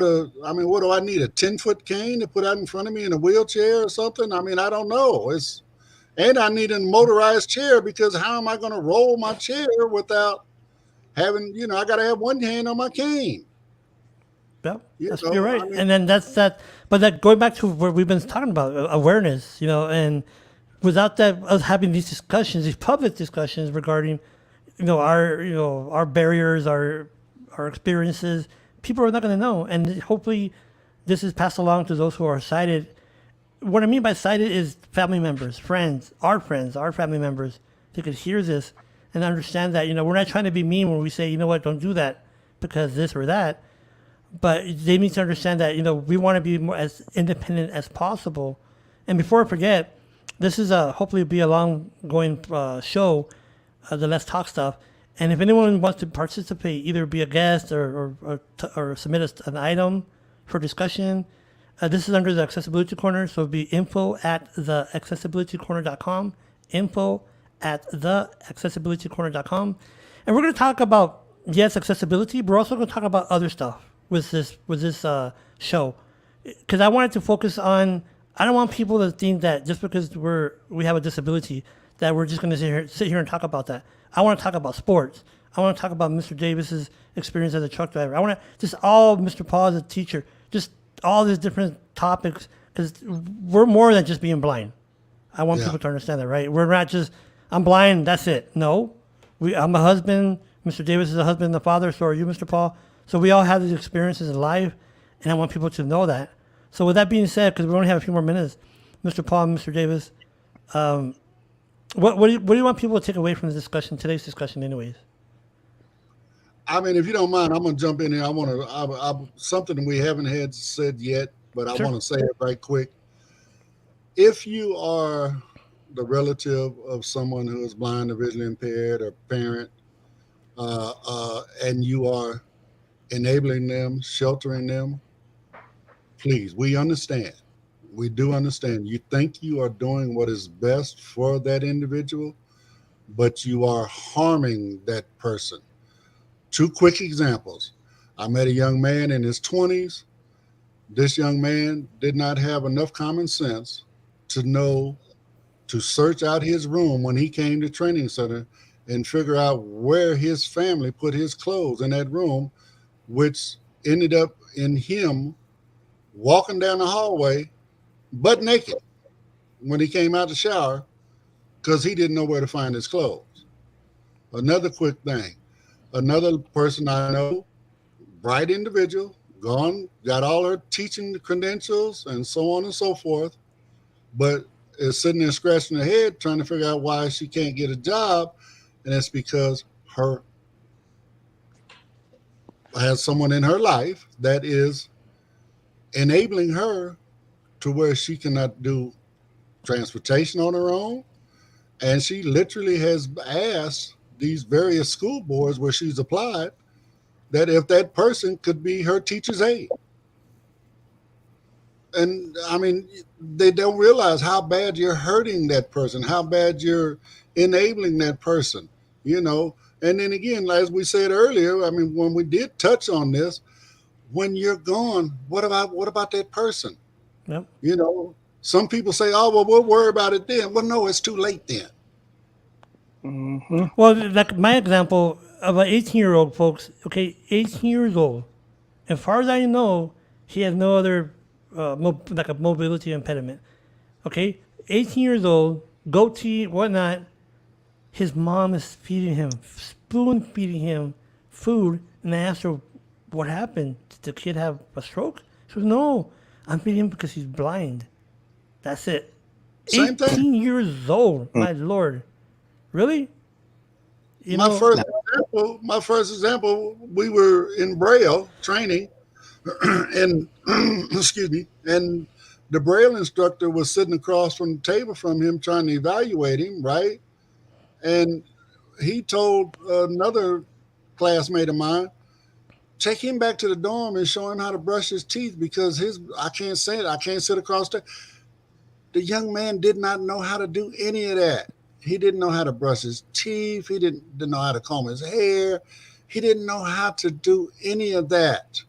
do I need, a 10-foot cane to put out in front of me in a wheelchair or something? I mean, I don't know. And I need a motorized chair because how am I going to roll my chair without having, I got to have one hand on my cane. Yep, You that's, know, you're right. I mean- And then that's that. But that going back to where we've been talking about awareness, and without that, us having these discussions, these public discussions regarding, our barriers, our our experiences, people are not going to know. And hopefully this is passed along to those who are sighted. What I mean by sighted is family members, friends, our family members. They could hear this and understand that, we're not trying to be mean when we say, you know what, don't do that because this or that. But they need to understand that, we want to be more as independent as possible. And before I forget, this is hopefully be a long-going show, the Let's Talk stuff. And if anyone wants to participate, either be a guest or submit an item for discussion, this is under the Accessibility Corner. So it'll be info@theaccessibilitycorner.com, info@theaccessibilitycorner.com. And we're going to talk about, yes, accessibility, but we're also going to talk about other stuff with this show. Because I wanted to focus on, I don't want people to think that just because we have a disability that we're just going to sit here and talk about that. I want to talk about sports. I want to talk about Mr. Davis's experience as a truck driver. I want to just all Mr. Paul as a teacher, just all these different topics, because we're more than just being blind. I want people to understand that, right? We're not just, I'm blind, that's it. No, I'm a husband. Mr. Davis is a husband and a father. So are you, Mr. Paul. So we all have these experiences in life, and I want people to know that. So with that being said, because we only have a few more minutes, Mr. Paul and Mr. Davis, what do you want people to take away from today's discussion anyways? I mean, if you don't mind, I'm going to jump in here. I want to, something we haven't had said yet, but I want to say it right quick. If you are the relative of someone who is blind or visually impaired or parent, and you are enabling them, sheltering them, please, we understand. We do understand. You think you are doing what is best for that individual, but you are harming that person. 2 quick examples. I met a young man in his 20s. This young man did not have enough common sense to know to search out his room when he came to training center and figure out where his family put his clothes in that room, which ended up in him walking down the hallway butt naked when he came out the shower because he didn't know where to find his clothes. Another quick thing. Another person I know, bright individual, got all her teaching credentials and so on and so forth, but is sitting there scratching her head trying to figure out why she can't get a job, and it's because her has someone in her life that is enabling her to where she cannot do transportation on her own, and she literally has asked these various school boards where she's applied that if that person could be her teacher's aide. And I mean, they don't realize how bad you're hurting that person, how bad you're enabling that person, And then again, as we said earlier, I mean, when we did touch on this, when you're gone, what about that person? Yep. Some people say, oh, well, we'll worry about it then. Well, no, it's too late then. Mm-hmm. Well, like my example of an 18-year-old, folks, 18 years old. As far as I know, he has no other a mobility impediment. 18 years old, goatee, whatnot. His mom is feeding him, spoon feeding him food, and I asked her, what happened? Did the kid have a stroke? She goes, no, I'm feeding him because he's blind. That's it. Same 18 thing. years old, my Lord. Really? My first example, we were in Braille training, and excuse me, and the Braille instructor was sitting across from the table from him trying to evaluate him, right? And he told another classmate of mine, take him back to the dorm and show him how to brush his teeth because I can't sit across the. The young man did not know how to do any of that. He didn't know how to brush his teeth. He didn't know how to comb his hair. He didn't know how to do any of that.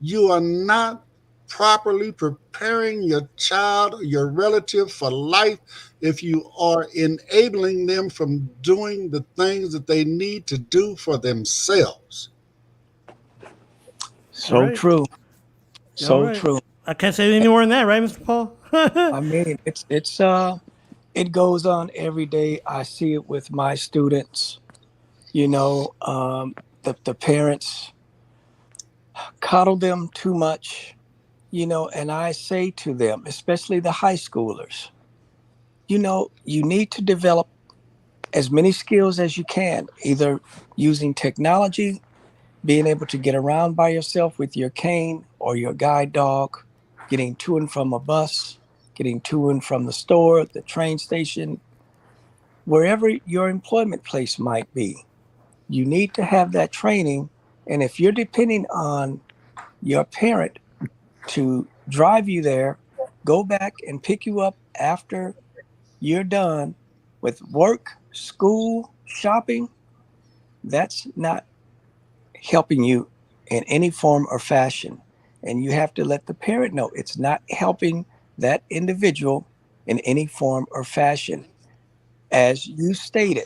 You are not properly preparing your child or your relative for life if you are enabling them from doing the things that they need to do for themselves. So Right. true. So Right. true. I can't say any more than that, right, Mr. Paul? I mean, it goes on every day. I see it with my students. The parents coddle them too much, and I say to them, especially the high schoolers, you need to develop as many skills as you can, either using technology, being able to get around by yourself with your cane or your guide dog, getting to and from a bus, getting to and from the store, the train station, wherever your employment place might be. You need to have that training. And if you're depending on your parent to drive you there, go back and pick you up after you're done with work, school, shopping, that's not helping you in any form or fashion. And you have to let the parent know it's not helping that individual in any form or fashion. As you stated,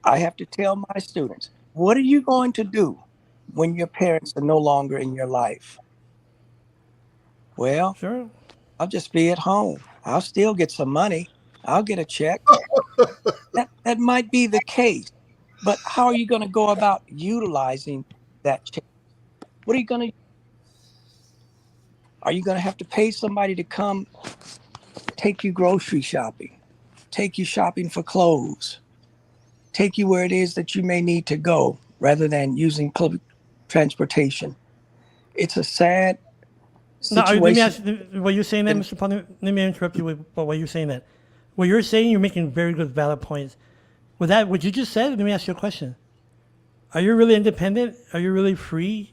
I have to tell my students, what are you going to do when your parents are no longer in your life? Well, Sure. I'll just be at home. I'll still get some money. I'll get a check. That might be the case. But how are you going to go about utilizing that check? What are you going to Are you going to have to pay somebody to come take you grocery shopping, take you shopping for clothes, take you where it is that you may need to go rather than using public transportation? It's a sad No, let me situation. ask you, what you're saying that, Mr. Ponder, let me interrupt you with what you're saying that. What you're saying, you're making very good, valid points. With that, what you just said, let me ask you a question. Are you really independent? Are you really free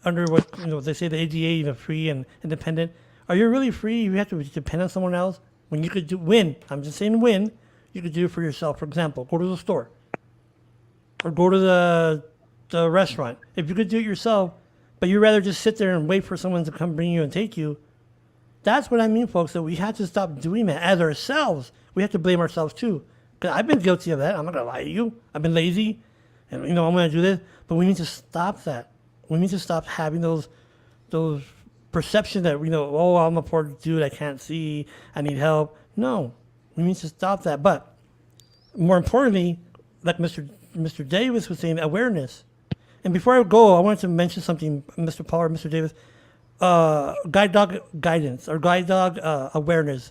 under what, they say the ADA, free and independent? Are you really free? You have to depend on someone else when you could win. I'm just saying win. You could do it for yourself. For example, go to the store or go to the restaurant. If you could do it yourself, but you'd rather just sit there and wait for someone to come bring you and take you, that's what I mean, folks, that we have to stop doing that as ourselves. We have to blame ourselves too. Because I've been guilty of that. I'm not going to lie to you. I've been lazy and, I'm going to do this. But we need to stop that. We need to stop having those perceptions that, oh, I'm a poor dude. I can't see. I need help. No, we need to stop that. But more importantly, like Mr. Davis was saying, awareness. And before I go, I wanted to mention something, Mr. Paul or Mr. Davis. Guide dog guidance or guide dog awareness.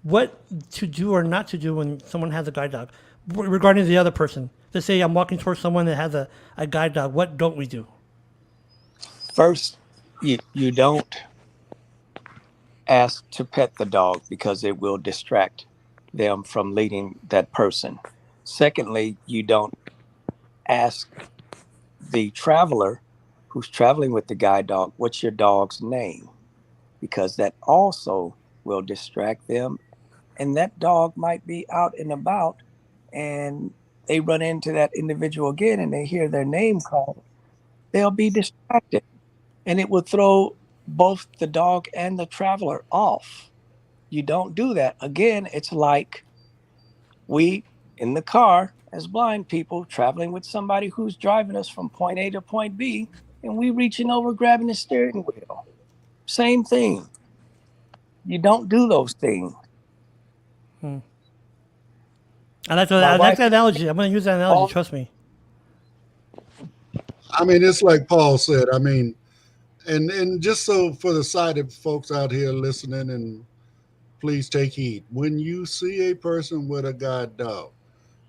What to do or not to do when someone has a guide dog regarding the other person. Let's say I'm walking towards someone that has a guide dog. What don't we do? First, you don't ask to pet the dog because it will distract them from leading that person. Secondly, you don't ask the traveler who's traveling with the guide dog, what's your dog's name? Because that also will distract them. And that dog might be out and about and they run into that individual again and they hear their name called. They'll be distracted and it will throw both the dog and the traveler off. You don't do that. Again, it's like we in the car as blind people traveling with somebody who's driving us from point A to point B, and we reaching over grabbing the steering wheel. Same thing. You don't do those things. I like that analogy. I'm going to use that analogy. Trust me. I mean, it's like Paul said. I mean, and just so for the sighted folks out here listening, and please take heed. When you see a person with a guide dog,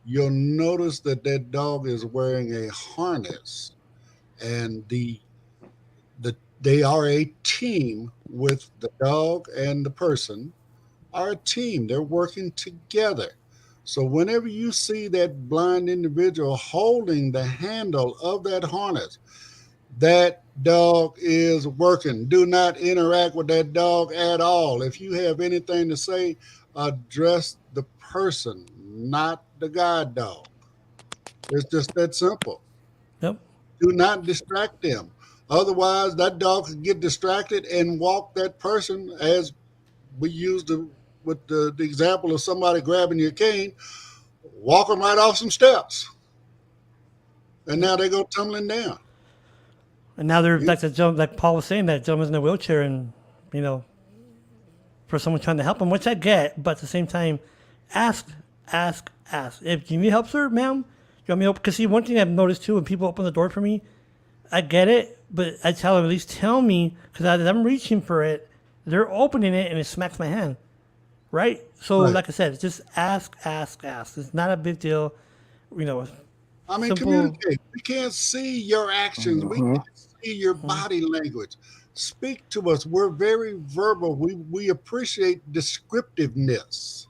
you'll notice that that dog is wearing a harness, and they are a team with the dog and the person are a team. They're working together. So whenever you see that blind individual holding the handle of that harness, that dog is working. Do not interact with that dog at all. If you have anything to say, address the person, not the guide dog. It's just that simple. Yep. Do not distract them. Otherwise, that dog could get distracted and walk that person, as we used with the example of somebody grabbing your cane, walk them right off some steps. And now they go tumbling down. And now they're like Paul was saying, that gentleman's in a wheelchair, and for someone trying to help him, which I get, but at the same time, ask. If you need help, sir, ma'am, you want me to help? Because see, one thing I've noticed too, when people open the door for me, I get it, but I tell them, at least tell me, because as I'm reaching for it, they're opening it and it smacks my hand. Right? So, Right. like I said, just ask. It's not a big deal. You know, I mean, simple. communicate. We can't see your actions. We Mhm. can't see your body language. Speak to us. We're very verbal. We appreciate descriptiveness.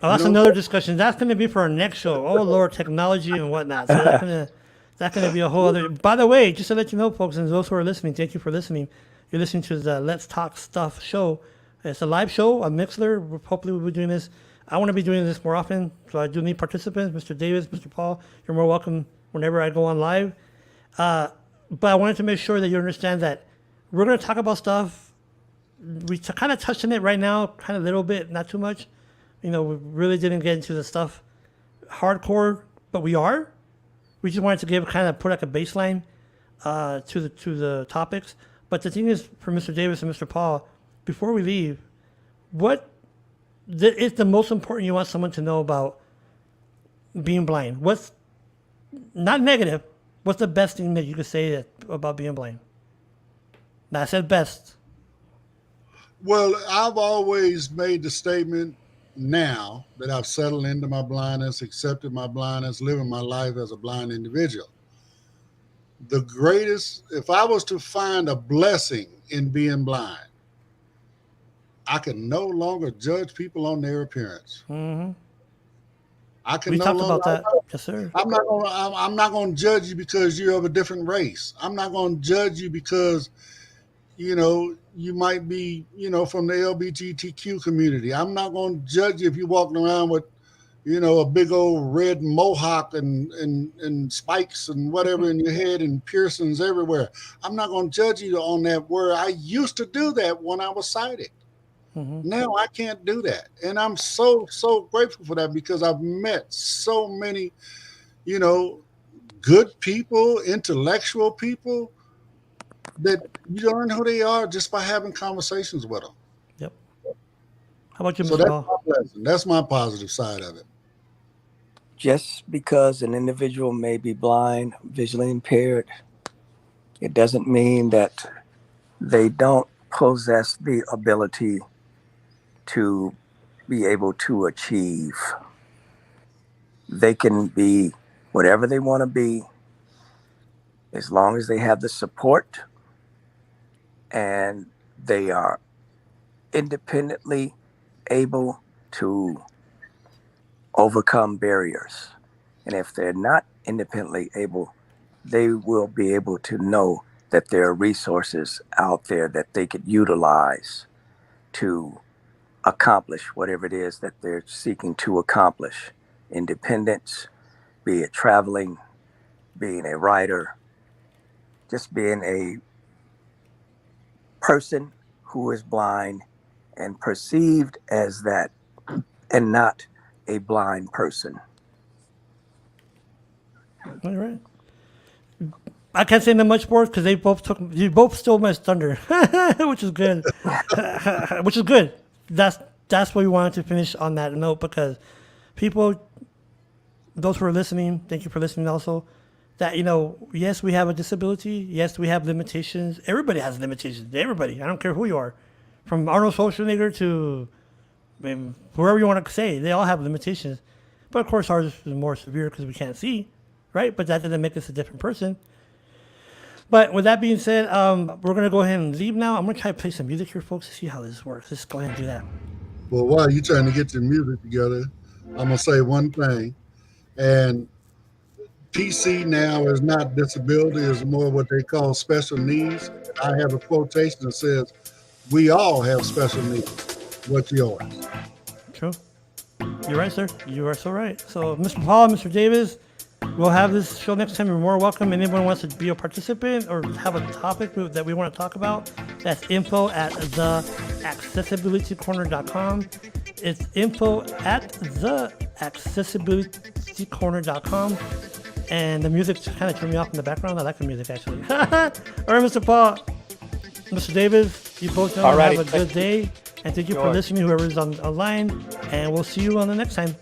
Oh, that's You know, another discussion. That's going to be for our next show. Oh, Lord, technology and whatnot. So that's gonna be a whole other. By the way, just to let you know, folks, and those who are listening, thank you for listening. You're listening to the Let's Talk Stuff show. It's a live show on Mixlr. Hopefully, we'll be doing this. I want to be doing this more often, so I do need participants. Mr. Davis, Mr. Paul, you're more welcome whenever I go on live. But I wanted to make sure that you understand that we're going to talk about stuff. We kind of touched on it right now, kind of a little bit, not too much. You know, we really didn't get into the stuff hardcore, but we are. We just wanted to put like a baseline to the topics. But the thing is, for Mr. Davis and Mr. Paul, before we leave, what is the most important you want someone to know about being blind? What's not negative? What's the best thing that you could say about being blind? Now, I said best. well, I've always made the statement now that I've settled into my blindness, accepted my blindness, living my life as a blind individual. The greatest, if I was to find a blessing in being blind, I can no longer judge people on their appearance. Mm-hmm. I can We no talked longer. about that. Yes, sir. I'm not going to judge you because you're of a different race. I'm not going to judge you because you might be from the LGBTQ community. I'm not going to judge you if you're walking around with a big old red mohawk and spikes and whatever in your head and piercings everywhere. I'm not going to judge you on that, where I used to do that when I was sighted. Mm-hmm. Now I can't do that. And I'm so grateful for that, because I've met so many, good people, intellectual people, that you learn who they are just by having conversations with them. Yep. How about you, So Mr. that's Paul? my blessing. That's my positive side of it. Just because an individual may be blind, visually impaired, it doesn't mean that they don't possess the ability to be able to achieve. They can be whatever they want to be, as long as they have the support and they are independently able to overcome barriers. And if they're not independently able, they will be able to know that there are resources out there that they could utilize to accomplish whatever it is that they're seeking to accomplish. Independence, be it traveling, being a writer, just being a person who is blind and perceived as that, and not a blind person. All right. I can't say that much more because you both stole my thunder, which is good. Which is good. That's what we wanted to finish on that note, because people, those who are listening, thank you for listening also, that, yes, we have a disability. Yes, we have limitations. Everybody has limitations. Everybody. I don't care who you are. From Arnold Schwarzenegger to whoever you want to say, they all have limitations. But of course, ours is more severe because we can't see, right? But that doesn't make us a different person. But with that being said, we're going to go ahead and leave now. I'm going to try to play some music here, folks, to see how this works. Let's go ahead and do that. Well, while you're trying to get your music together, I'm going to say one thing. And PC now is not disability, it's more what they call special needs. I have a quotation that says, "We all have special needs. What's yours?" True. You're right, sir. You are so right. So, Mr. Paul, Mr. Davis, we'll have this show next time. You're more welcome. Anyone wants to be a participant or have a topic that we want to talk about, that's info@theaccessibilitycorner.com. It's info@theaccessibilitycorner.com. And the music kind of turned me off in the background. I like the music, actually. All right, Mr. Paul, Mr. Davis, you both know, have a good day. And thank you for listening, whoever's online. And we'll see you on the next time.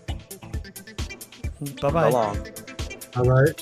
Bye-bye. So long. All right.